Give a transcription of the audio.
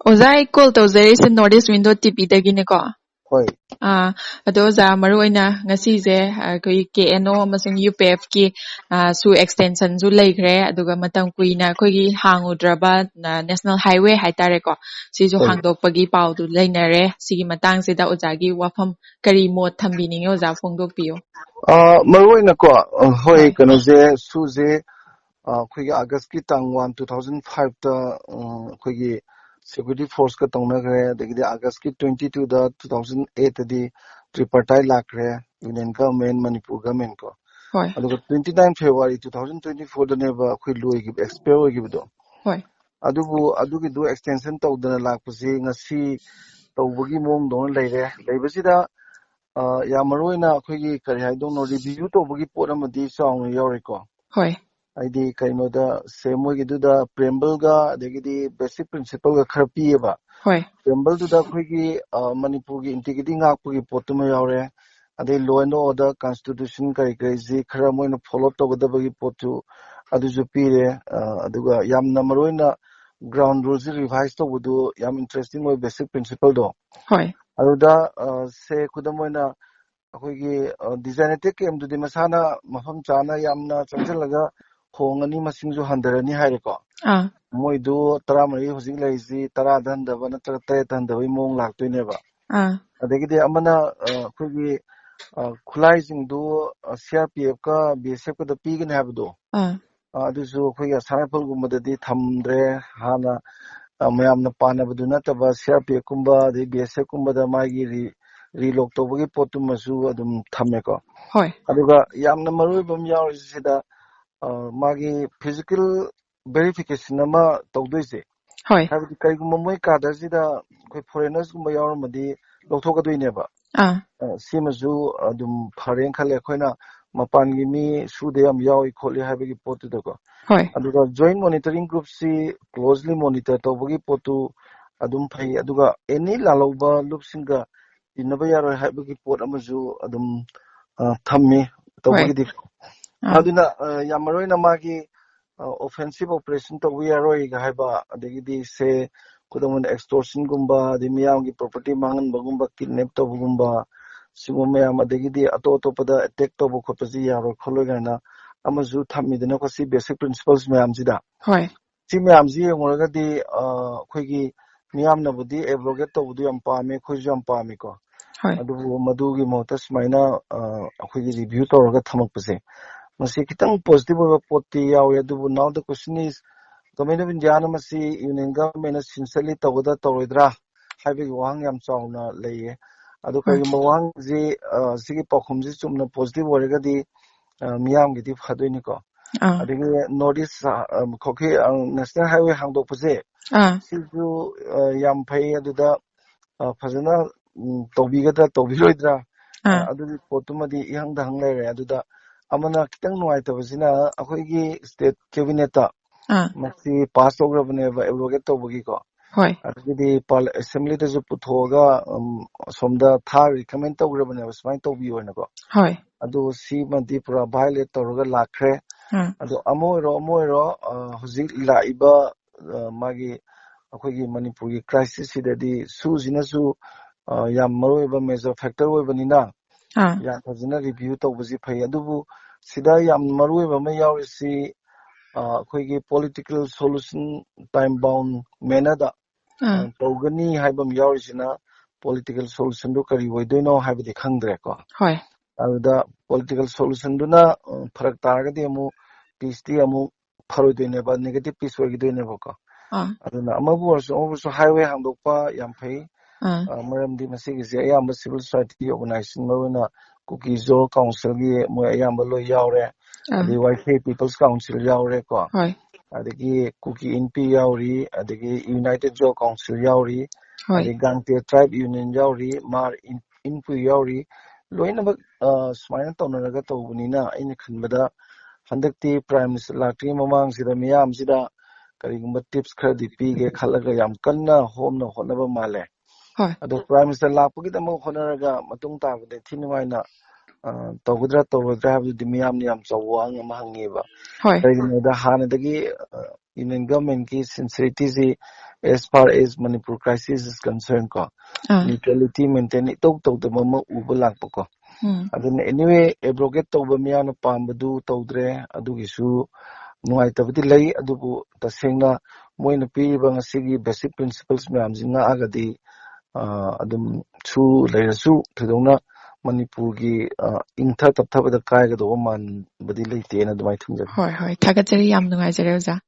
ꯑꯣꯖꯥ ꯑꯩ call ꯇꯧꯖꯔꯤꯁꯦ north east window ꯇꯤꯚꯤꯗꯒꯤꯅꯦꯀꯣ ꯍꯣꯏ ꯑꯗꯣ ꯑꯣꯖꯥ ꯃꯔꯨꯑꯣꯏꯅ ꯉꯁꯤꯁꯦ ꯑꯩꯈꯣꯏ KNO ꯑꯃꯁꯨꯡ UPF ꯀꯤ ꯁꯨ ꯑꯦꯛꯁꯇꯦꯟꯁꯟꯁꯨ ꯂꯩꯈ꯭ꯔꯦ ꯑꯗꯨꯒ ꯃꯇꯝ ꯀꯨꯏꯅ ꯑꯩꯈꯣꯏꯒꯤ ꯍꯥꯡꯉꯨꯗ꯭ꯔꯕ ꯅꯦꯁꯅꯦꯜ ꯍꯥꯏꯋꯦ ꯍꯥꯏꯇꯥꯔꯦꯀꯣ ꯁꯤꯁꯨ ꯍꯣꯏ ꯍꯥꯡꯗꯣꯛꯄꯒꯤ ꯄꯥꯎꯗꯨ ꯂꯩꯅꯔꯦ ꯁꯤꯒꯤ ꯃꯇꯥꯡꯁꯤꯗ ꯑꯣꯖꯥꯒꯤ ꯋꯥꯐꯝ ꯀꯔꯤ ꯃꯣꯠ ꯊꯝꯕꯤꯅꯤꯡꯉꯤ ꯑꯣꯖꯥ ꯐꯣꯡꯗꯣꯛꯄꯤꯌꯨ ꯃꯔꯨꯑꯣꯏꯅꯀꯣ ꯍꯣꯏ ꯍꯣꯏ ꯀꯩꯅꯣꯁꯦ ꯁꯨꯁꯦ ꯑꯩꯈꯣꯏꯒꯤ ꯑꯥꯒꯁꯀꯤ ꯇꯥꯡ 1, 2005ꯗ ꯑꯩꯈꯣꯏꯒꯤ ꯁꯦꯀ꯭ꯌꯨꯔꯤꯇꯤ ꯐꯣꯔꯁꯀ ꯇꯧꯅꯈ꯭ꯔꯦ ꯑꯗꯒꯤꯗꯤ ꯑꯥꯒꯁꯀꯤ 22ꯗ 2008ꯗꯗꯤ ꯇ꯭ꯔꯤꯄꯥꯔꯇꯥꯏ ꯂꯥꯛꯈ꯭ꯔꯦ ꯌꯨꯅꯤꯌꯟ ꯒꯚꯔꯟꯃꯦꯟ ꯃꯅꯤꯄꯨꯔ ꯒꯚꯔꯟꯃꯦꯟ ꯀꯣ ꯍꯣꯏ ꯑꯗꯨꯒ 29 ꯐꯦꯕ꯭ꯔꯨꯋꯥꯔꯤ 2024ꯗꯅꯦꯕ ꯑꯩꯈꯣꯏ ꯂꯣꯏꯈꯤꯕ ꯑꯦꯛꯁꯄꯌꯔ ꯑꯣꯏꯈꯤꯕꯗꯣ ꯍꯣꯏ ꯑꯗꯨꯕꯨ ꯑꯗꯨꯒꯤꯗꯣ ꯑꯦꯛꯁꯇꯦꯟꯁꯟ ꯇꯧꯗꯅ ꯂꯥꯛꯄꯁꯤ ꯉꯁꯤ ꯇꯧꯕꯒꯤ ꯃꯑꯣꯡꯗꯧꯅ ꯂꯩꯕꯁꯤꯗ ꯌꯥꯝ ꯃꯔꯨ ꯑꯣꯏꯅ ꯑꯩꯈꯣꯏꯒꯤ ꯀꯔꯤ ꯍꯥꯏꯗꯧꯅꯣ ꯔꯤꯚꯤꯌꯨ ꯇꯧꯕꯒꯤ ꯄꯣꯠ ꯑꯃꯗꯤ ꯆꯥꯎꯅ ꯌꯥꯎꯔꯤꯀꯣ ꯍꯣꯏ ꯍꯥꯏꯗꯤ ꯀꯩꯅꯣꯗ ꯃꯣꯏꯒꯤꯗꯨꯗ ꯄ꯭ꯔꯦꯝꯕꯜꯒ ꯑꯗꯒꯤꯗꯤ ꯕꯦꯁꯤꯛ ꯄ꯭ꯔꯤꯟꯁꯤꯄꯜꯒ ꯈꯔ ꯄꯤꯌꯦꯕ ꯍꯣꯏ ꯄ꯭ꯔꯦꯝꯕꯜꯗꯨꯗ ꯑꯩꯈꯣꯏꯒꯤ ꯃꯅꯤꯄꯨꯔꯒꯤ ꯏꯟꯇꯤꯒ꯭ꯔꯤꯇꯤ ꯉꯥꯛꯄꯒꯤ ꯄꯣꯠꯇꯨꯃ ꯌꯥꯎꯔꯦ ꯑꯗꯩ ꯂꯣ ꯑꯦꯟ ꯑꯣꯔꯗꯔ ꯀꯟꯁꯇꯤꯇ꯭ꯌꯨꯁꯟ ꯀꯔꯤꯁꯤ ꯈꯔ ꯃꯣꯏꯅ ꯐꯣꯂꯣ ꯇꯧꯒꯗꯕꯒꯤ ꯄꯣꯠꯇꯨ ꯑꯗꯨꯁꯨ ꯄꯤꯔꯦ ꯑꯗꯨꯒ ꯌꯥꯝꯅ ꯃꯔꯨꯑꯣꯏꯅ ꯒ꯭ꯔꯥꯎꯟ ꯔꯨꯜꯁꯦ ꯔꯤꯚꯥꯏꯁ ꯇꯧꯕꯗꯨ ꯌꯥꯝ ꯏꯟꯇꯔꯦꯁꯇꯤꯡ ꯑꯣꯏ ꯕꯦꯁꯤꯛ ꯄ꯭ꯔꯤꯟꯁꯤꯄꯜꯗꯣ ꯍꯣꯏ ꯑꯗꯨꯗ ꯈꯨꯗꯝ ꯑꯣꯏꯅ ꯑꯩꯈꯣꯏꯒꯤ ꯗꯤꯖꯥꯏꯅꯦꯇꯤꯛ ꯀꯦꯝꯗꯨꯗꯤ ꯃꯁꯥꯅ ꯃꯐꯝ ꯆꯥꯅ ꯌꯥꯝꯅ ꯆꯪꯁꯤꯜꯂꯒ ꯍꯣꯡꯉꯅꯤ ꯃꯁꯤꯡꯁꯨ ꯍꯟꯊꯔꯅꯤ ꯍꯥꯏꯔꯦꯀꯣ ꯃꯣꯏꯗꯨ 14 ꯍꯧꯖꯤꯛ ꯂꯩꯔꯤꯁꯤ 10ꯗ ꯍꯟꯊꯕ ꯅꯠꯇ꯭ꯔꯒ 3ꯗ ꯍꯟꯊꯕꯒꯤ ꯃꯑꯣꯡ ꯂꯥꯛꯇꯣꯏꯅꯦꯕ ꯑꯗꯒꯤꯗꯤ ꯑꯃꯅ ꯑꯩꯈꯣꯏꯒꯤ ꯈꯨꯠꯂꯥꯏꯁꯤꯡꯗꯨ CRPF-ꯀ BSF-ꯀꯗ ꯄꯤꯒꯅꯤ ꯍꯥꯏꯕꯗꯣ ꯑꯗꯨꯁꯨ ꯑꯩꯈꯣꯏꯒꯤ ꯑꯁꯥꯝ ꯔꯥꯏꯐꯜꯒꯨꯝꯕꯗꯗꯤ ꯊꯝꯗ꯭ꯔꯦ ꯍꯥꯟꯅ ꯃꯌꯥꯝꯅ ꯄꯥꯅꯕꯗꯨ ꯅꯠꯇꯕ CRPF-ꯀꯨꯝꯕ ꯑꯗꯩ BSF-ꯀꯨꯝꯕꯗ ꯃꯥꯒꯤ ꯔꯤꯂꯣꯛ ꯇꯧꯕꯒꯤ ꯄꯣꯠꯇꯨꯃꯁꯨ ꯑꯗꯨꯝ ꯊꯝꯃꯦꯀꯣ ꯍꯣꯏ ꯑꯗꯨꯒ ꯌꯥꯝꯅ ꯃꯔꯨꯑꯣꯏꯕ ꯑꯃ ꯌꯥꯎꯔꯤꯁꯤ ꯁꯤꯗ ꯃꯥꯒꯤ ꯐꯤꯖꯤꯀꯦल ꯚꯦꯔꯤꯐꯤꯀꯦꯁꯟ ꯑꯃ ꯇꯧꯗꯣꯏꯁꯦ ꯍꯣꯏ ꯍꯥꯏꯕꯗꯤ ꯀꯩꯒꯨꯝꯕ ꯃꯣꯏ ꯀꯥꯗꯔꯁꯤꯗ ꯑꯩꯈꯣꯏ ꯐꯣꯔꯦꯅꯔꯁꯀꯨꯝꯕ ꯌꯥꯎꯔꯝꯃꯗꯤ ꯂꯧꯊꯣꯛꯀꯗꯣꯏꯅꯦꯕ ꯁꯤꯃꯁꯨ ꯑꯗꯨꯝ ꯐꯔꯦꯅ ꯈꯜꯂꯦ ꯑꯩꯈꯣꯏꯅ ꯃꯄꯥꯟꯒꯤ ꯃꯤ ꯁꯨꯗ ꯌꯥꯝ ꯌꯥꯎꯏ ꯈꯣꯠꯂꯤ ꯍꯥꯏꯕꯒꯤ ꯄꯣꯠꯇꯨꯗꯀꯣ ꯍꯣꯏ ꯑꯗꯨꯒ ꯖꯣꯏꯟ ꯃꯣꯅꯤꯇꯔꯤꯡ ꯒ꯭ꯔꯨꯞꯁꯤ ꯀ꯭ꯂꯣꯖꯂꯤ ꯃꯣꯅꯤꯇꯔ ꯇꯧꯕꯒꯤ ꯄꯣꯠꯇꯨ ꯑꯗꯨꯝ ꯐꯩ ꯑꯗꯨꯒ ꯑꯦꯅꯤ ꯂꯥꯜꯍꯧꯕ ꯂꯨꯞꯁꯤꯡꯒ ꯇꯤꯟꯅꯕ ꯌꯥꯔꯣꯏ ꯍꯥꯏꯕꯒꯤ ꯄꯣꯠ ꯑꯃꯁꯨ ꯑꯗꯨꯝ ꯊꯝꯃꯤ ꯍꯣꯏ ꯇꯧꯕꯒꯤꯗꯤ ꯑꯗꯨꯅ ꯌꯥꯝ ꯃꯔꯨ ꯑꯣꯏꯅ ꯃꯥꯒꯤ ꯑꯣꯐꯦꯟꯁꯤꯚ ꯑꯣꯄꯔꯦꯁꯟ ꯇꯧꯕ ꯌꯥꯔꯣꯏꯒ ꯍꯥꯏꯕ ꯑꯗꯒꯤꯗꯤ ꯈꯨꯗꯝ ꯑꯣꯏꯅ ꯑꯦꯛꯁꯇꯣꯔꯁꯟꯒꯨꯝꯕ ꯑꯗꯩ ꯃꯤꯌꯥꯝꯒꯤ ꯄ꯭ꯔꯣꯄꯔꯇꯤ ꯃꯥꯡꯍꯟꯕꯒꯨꯝꯕ ꯀꯤꯗꯅꯦꯞ ꯇꯧꯕꯒꯨꯝꯕ ꯁꯤꯒꯨꯝꯕ ꯃꯌꯥꯝ ꯑꯗꯒꯤꯗꯤ ꯑꯇꯣꯞ ꯑꯇꯣꯞꯄꯗ ꯑꯦꯇꯦꯛ ꯇꯧꯕ ꯈꯣꯠꯄꯁꯤ ꯌꯥꯔꯣꯏ ꯈꯣꯠꯂꯣꯏ ꯀꯥꯏꯅ ꯑꯃꯁꯨ ꯊꯝꯃꯤꯗꯅꯀꯣ ꯁꯤ ꯕꯦꯁꯤꯛ ꯄ꯭ꯔꯤꯟꯁꯤꯄꯜꯁ ꯃꯌꯥꯝꯁꯤꯗ ꯍꯣꯏ ꯁꯤ ꯃꯌꯥꯝꯁꯤ ꯌꯦꯡꯉꯨꯔꯒꯗꯤ ꯑꯩꯈꯣꯏꯒꯤ ꯃꯤꯌꯥꯝꯅꯕꯨꯗꯤ ꯑꯦꯕ꯭ꯔꯣꯒꯦꯠ ꯇꯧꯕꯗꯨ ꯌꯥꯝ ꯄꯥꯝꯃꯦ ꯑꯩꯈꯣꯏꯁꯨ ꯌꯥꯝ ꯄꯥꯝꯃꯤꯀꯣ ꯍꯣꯏ ꯑꯗꯨꯕꯨ ꯃꯗꯨꯒꯤ ꯃꯍꯨꯠꯇ ꯁꯨꯃꯥꯏꯅ ꯑꯩꯈꯣꯏꯒꯤ ꯔꯤꯚꯤꯌꯨ ꯇꯧꯔꯒ ꯊꯝꯃꯛꯄꯁꯦ ꯃꯁꯤ ꯈꯤꯇꯪ ꯄꯣꯖꯤꯇꯤꯚ ꯑꯣꯏꯕ ꯄꯣꯠꯇꯤ ꯌꯥꯎꯋꯦ ꯑꯗꯨꯕꯨ ꯅꯥꯎ ꯗ ꯀ꯭ꯋꯦꯁꯟ ꯏꯁ ꯒꯚꯔꯟꯃꯦꯟꯠ ꯑꯣꯐ ꯏꯟꯗꯤꯌꯥꯅ ꯃꯁꯤ ꯌꯨꯅꯤꯌꯟ ꯒꯚꯔꯟꯃꯦꯟꯠꯅ ꯁꯤꯟꯁꯤꯌꯔꯂꯤ ꯇꯧꯒꯗ꯭ꯔꯥ ꯇꯧꯔꯣꯏꯗ꯭ꯔꯥ ꯍꯥꯏꯕꯒꯤ ꯋꯥꯍꯪ ꯌꯥꯝ ꯆꯥꯎꯅ ꯂꯩꯌꯦ ꯑꯗꯣ ꯍꯣꯏ ꯀꯔꯤꯒꯨꯝꯕ ꯋꯥꯍꯪꯁꯤ ꯁꯤꯒꯤ ꯄꯥꯎꯈꯨꯝꯁꯤ ꯆꯨꯝꯅ ꯄꯣꯖꯤꯇꯤꯚ ꯑꯣꯏꯔꯒꯗꯤ ꯃꯤꯌꯥꯝꯒꯤꯗꯤ ꯐꯗꯣꯏꯅꯤꯀꯣ ꯑꯥ ꯑꯗꯒꯤ ꯅꯣꯔꯠ ꯏꯁ ꯅꯦꯁꯅꯦꯜ ꯍꯥꯏꯋꯦ ꯍꯥꯡꯗꯣꯛꯄꯁꯦ ꯁꯤꯁꯨ ꯌꯥꯝ ꯐꯩ ꯑꯗꯨꯗ ꯐꯖꯅ ꯇꯧꯕꯤꯒꯗ꯭ꯔꯥ ꯇꯧꯕꯤꯔꯣꯏꯗ꯭ꯔꯥ ꯑꯗꯨꯒꯤ ꯄꯣꯠꯇꯨꯃꯗꯤ ꯏꯍꯪꯗ ꯍꯪ ꯂꯩꯔꯦ ꯑꯗꯨꯗ ꯑꯃꯅ ꯈꯤꯇꯪ ꯅꯨꯡꯉꯥꯏꯇꯕꯁꯤꯅ ꯑꯩꯈꯣꯏꯒꯤ ꯁ꯭ꯇꯦꯠ ꯀꯦꯕꯤꯅꯦꯠꯇ ꯃꯁꯤ ꯄꯥꯁ ꯇꯧꯈ꯭ꯔꯕꯅꯦꯕ ꯑꯦꯕ꯭ꯔꯣꯒꯦꯠ ꯇꯧꯕꯒꯤꯀꯣ ꯍꯣꯏ ꯑꯗꯒꯤꯗꯤ ꯑꯦꯁꯦꯝꯕ꯭ꯂꯤꯗꯁꯨ ꯄꯨꯊꯣꯛꯑꯒ ꯑꯁꯣꯝꯗ ꯔꯤꯀꯃꯦꯟ ꯇꯧꯈ꯭ꯔꯕꯅꯦꯕ ꯁꯨꯃꯥꯏꯅ ꯇꯧꯕꯤꯌꯣꯅꯀꯣ ꯍꯣꯏ ꯑꯗꯨ ꯁꯤꯃꯗꯤ ꯄꯨꯔꯥ ꯚꯥꯏꯑꯣꯂꯦꯠ ꯇꯧꯔꯒ ꯂꯥꯛꯈ꯭ꯔꯦ ꯑꯗꯣ ꯑꯃ ꯑꯣꯏꯔꯣ ꯍꯧꯖꯤꯛ ꯂꯥꯛꯏꯕ ꯃꯥꯒꯤ ꯑꯩꯈꯣꯏꯒꯤ ꯃꯅꯤꯄꯨꯔꯒꯤ ꯀ꯭ꯔꯥꯏꯁꯤꯁꯁꯤꯗꯗꯤ ꯁꯨꯁꯤꯅꯁꯨ ꯌꯥꯝ ꯃꯔꯨ ꯑꯣꯏꯕ ꯃꯦꯖꯔ ꯐꯦꯛꯇꯔ ꯑꯣꯏꯕꯅꯤꯅ ꯌꯥꯝ ꯐꯖꯅ ꯔꯤꯚꯤꯌꯨ ꯇꯧꯕꯁꯤ ꯐꯩ ꯑꯗꯨꯕꯨ ꯁꯤꯗ ꯌꯥꯝ ꯃꯔꯨ ꯑꯣꯏꯕ ꯑꯃ ꯌꯥꯎꯔꯤꯁꯤ ꯑꯩꯈꯣꯏꯒꯤ ꯄꯣꯂꯤꯇꯤꯀꯦꯜ ꯁꯣꯂꯨꯁꯟ ꯇꯥꯏꯝ ꯕꯥꯎꯟ ꯃꯦꯅꯔꯗ ꯇꯧꯒꯅꯤ ꯍꯥꯏꯕ ꯑꯃ ꯌꯥꯎꯔꯤꯁꯤꯅ ꯄꯣꯂꯤꯇꯤꯀꯦꯜ ꯁꯣꯂꯨꯁꯟꯗꯨ ꯀꯔꯤ ꯑꯣꯏꯗꯣꯏꯅꯣ ꯍꯥꯏꯕꯗꯤ ꯈꯪꯗ꯭ꯔꯦꯀꯣ ꯍꯣꯏ ꯑꯗꯨꯗ ꯄꯣꯂꯤꯇꯤꯀꯦꯜ ꯁꯣꯂꯨꯁꯟꯗꯨꯅ ꯐꯔꯛ ꯇꯥꯔꯒꯗꯤ ꯑꯃꯨꯛ ꯄꯤꯁꯇꯤ ꯑꯃꯨꯛ ꯐꯔꯣꯏꯗꯣꯏꯅꯦꯕ ꯅꯦꯒꯦꯇꯤꯚ ꯄꯤꯁ ꯑꯣꯏꯈꯤꯗꯣꯏꯅꯦꯕꯀꯣ ꯑꯗꯨꯅ ꯑꯃꯕꯨ ꯑꯣꯏꯔꯁꯨ ꯍꯥꯏꯋꯦ ꯍꯥꯡꯗꯣꯛꯄ ꯌꯥꯝ ꯐꯩ ꯃꯔꯝꯗꯤ ꯃꯁꯤꯒꯤꯁꯦ ꯑꯌꯥꯝꯕ ꯁꯤꯚꯤꯜ ꯁꯣꯁꯥꯏꯇꯤ ꯑꯣꯔꯒꯅꯥꯏꯖꯦꯁꯟ ꯃꯔꯨꯑꯣꯏꯅ ꯀꯨꯀꯤꯖꯣ ꯀꯥꯎꯟꯁꯤꯜꯒꯤ ꯃꯣꯏ ꯑꯌꯥꯝꯕ ꯂꯣꯏ ꯌꯥꯎꯔꯦ ꯑꯗꯩ ꯋꯥꯏꯐꯦ ꯄꯤꯄꯜꯁ ꯀꯥꯎꯟꯁꯤꯜ ꯌꯥꯎꯔꯦꯀꯣ ꯍꯣꯏ ꯑꯗꯒꯤ ꯀꯨꯀꯤ INP ꯌꯥꯎꯔꯤ ꯑꯗꯒꯤ ꯌꯨꯅꯥꯏꯇꯦꯠ ꯖꯣ ꯀꯥꯎꯟꯁꯤꯜ ꯌꯥꯎꯔꯤ ꯍꯣꯏ ꯑꯗꯩ ꯒꯥꯡꯇꯦ ꯇ꯭ꯔꯥꯏꯕ ꯌꯨꯅꯤꯌꯟ ꯌꯥꯎꯔꯤ ꯃꯥꯔ INPU ꯌꯥꯎꯔꯤ ꯂꯣꯏꯅꯃꯛ ꯁꯨꯃꯥꯏꯅ ꯇꯧꯅꯔꯒ ꯇꯧꯕꯅꯤꯅ ꯑꯩꯅ ꯈꯟꯕꯗ ꯍꯟꯗꯛꯇꯤ ꯄ꯭ꯔꯥꯏꯝ ꯃꯤꯅꯤꯁꯇꯔ ꯂꯥꯛꯇ꯭ꯔꯤꯉꯩ ꯃꯃꯥꯡꯁꯤꯗ ꯃꯤꯌꯥꯝꯁꯤꯗ ꯀꯔꯤꯒꯨꯝꯕ ꯇꯤꯞꯁ ꯈꯔꯗꯤ ꯄꯤꯒꯦ ꯈꯜꯂꯒ ꯌꯥꯝ ꯀꯟꯅ ꯍꯣꯝꯅ ꯍꯣꯠꯅꯕ ꯃꯥꯜꯂꯦ ꯍꯣꯏ ꯑꯗꯣ ꯄ꯭ꯔꯥꯏꯝ ꯃꯤꯅꯤꯁꯇꯔ ꯂꯥꯛꯄꯒꯤꯗꯃꯛ ꯍꯣꯠꯅꯔꯒ ꯃꯇꯨꯡ ꯇꯥꯕꯗ ꯊꯤ ꯅꯨꯡꯉꯥꯏꯅ ꯇꯧꯒꯗ꯭ꯔꯥ ꯇꯧꯔꯣꯏꯗ꯭ꯔꯥ ꯍꯥꯏꯕꯗꯨꯗꯤ ꯃꯤꯌꯥꯝꯅ ꯌꯥꯝ ꯆꯥꯎꯕ ꯋꯥꯍꯪ ꯑꯃ ꯍꯪꯉꯦꯕ ꯍꯣꯏ ꯀꯔꯤꯒꯤꯅꯣꯗ ꯍꯥꯟꯅꯗꯒꯤ यूनियन गवर्नमेंट की sincerity as far as Manipur crisis is concerned ko neutrality maintain ito to mama uba lakpo ko aduna anyway abrogate to ba miya na pambadu tawdre adu gisu nuai tabdi lay adubu tasengna moi na pi ba ngasigi basic principles miyam jinga agadi adum su layrasu thudongna Manipur gi ingtha tapthabada kai ga do man badi leite na dumai thungja hoi hoi thagat jari yam nungai jare oja